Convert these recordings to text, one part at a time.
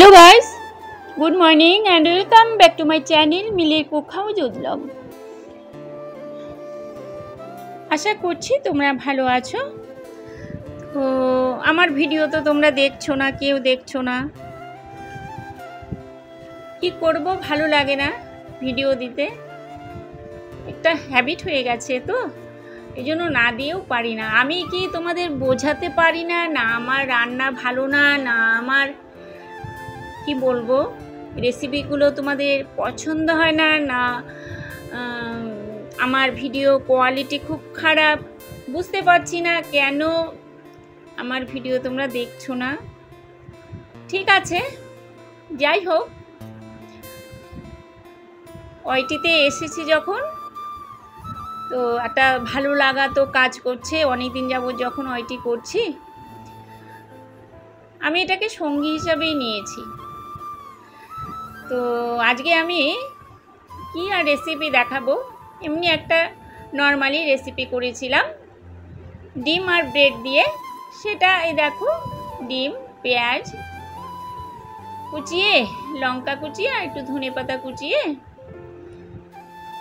Hello guys, good morning and welcome back to my channel Milir Cook House Vlog। আশা করছি তোমরা ভালো আছো। তো আমার ভিডিও তো তোমরা দেখছো না, কেউ দেখছো না, কি করব, ভালো লাগে না ভিডিও দিতে, একটা হ্যাবিট হয়ে গেছে, তো এই জন্য না দিয়েও পারি না। আমি কি তোমাদের বোঝাতে পারি না, না আমার রান্না ভালো না, না আমার কি বলবো রেসিপিগুলো তোমাদের পছন্দ হয় না, না আমার ভিডিও কোয়ালিটি খুব খারাপ, বুঝতে পারছি না কেন আমার ভিডিও তোমরা দেখছো না। ঠিক আছে, যাই হোক, ওইটিতে এসেছি যখন, তো একটা ভালো লাগা তো কাজ করছে। অনেকদিন যাবত যখন ওইটি করছি, আমি এটাকে সঙ্গী হিসাবেই নিয়েছি। তো আজকে আমি কি আর রেসিপি দেখাবো, এমনি একটা নর্মালি রেসিপি করেছিলাম ডিম আর ব্রেড দিয়ে। সেটা এই দেখো, ডিম, পেঁয়াজ কুচিয়ে, লঙ্কা কুচিয়ে আর একটু ধনেপাতা কুচিয়ে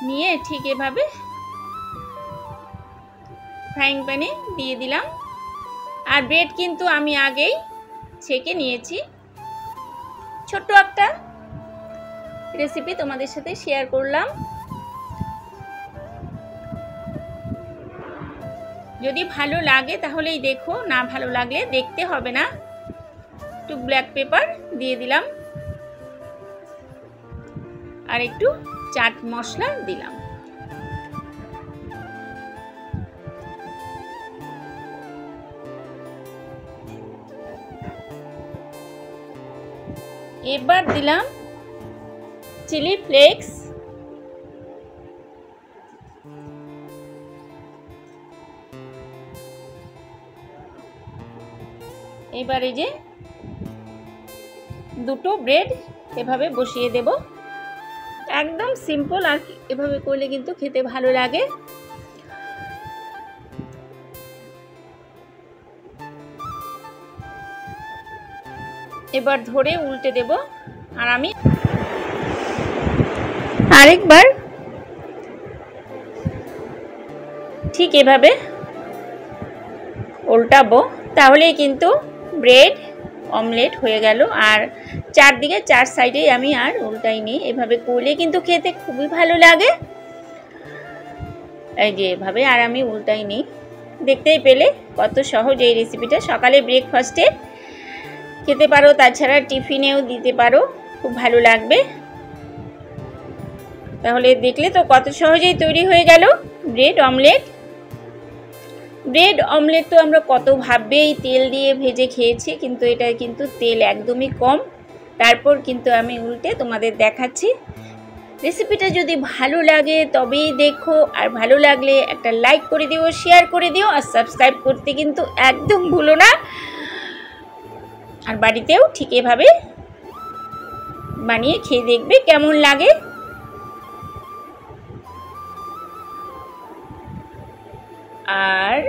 নিয়ে ঠিক এভাবে ফ্রাইং প্যানে দিয়ে দিলাম। আর ব্রেড কিন্তু আমি আগেই ছেঁকে নিয়েছি। ছোট্ট একটা রেসিপি তোমাদের সাথে শেয়ার করলাম। যদি ভালো লাগে তাহলেই দেখো, না ভালো লাগলে দেখতে হবে না। একটু ব্ল্যাক পেপার দিয়ে দিলাম আর একটু চাট মশলা দিলাম। এবার দিলাম চিলি ফ্লেক্স, এবার এই যে দুটো ব্রেড এভাবে বসিয়ে দেব। একদম সিম্পল, আর এভাবে করলে কিন্তু খেতে ভালো লাগে। এবার ধরে উল্টে দেব, আর আমি আরেকবার ঠিক এভাবে উল্টাবো, তাহলেই কিন্তু ব্রেড অমলেট হয়ে গেল। আর চারদিকে চার সাইডেই আমি আর উল্টাই নিই। এভাবে করলে কিন্তু খেতে খুবই ভালো লাগে। এই যে এভাবে আর আমি উল্টাই নিই। দেখতেই পেলে কত সহজ এই রেসিপিটা। সকালে ব্রেকফাস্টে খেতে পারো, তাছাড়া টিফিনেও দিতে পারো, খুব ভালো লাগবে। তাহলে দেখলে তো কত সহজেই তৈরি হয়ে গেল ব্রেড অমলেট। ব্রেড অমলেট তো আমরা কত ভাবেই তেল দিয়ে ভেজে খেয়েছি, কিন্তু এটা কিন্তু তেল একদমই কম। তারপর কিন্তু আমি উল্টে তোমাদের দেখাচ্ছি। রেসিপিটা যদি ভালো লাগে তবেই দেখো, আর ভালো লাগলে একটা লাইক করে দিও, শেয়ার করে দিও, আর সাবস্ক্রাইব করতে কিন্তু একদম ভুলো না। আর বাড়িতেও ঠিক এভাবে বানিয়ে খেয়ে দেখবে কেমন লাগে। আর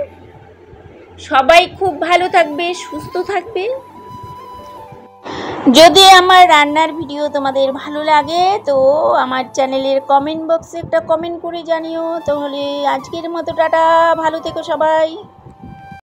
সবাই খুব ভালো থাকবে, সুস্থ থাকবে। যদি আমার রান্নার ভিডিও তোমাদের ভালো লাগে তো আমার চ্যানেলের কমেন্ট বক্সে একটা কমেন্ট করে জানিও। তাহলে আজকের মতো টাটা, ভালো থেকো সবাই।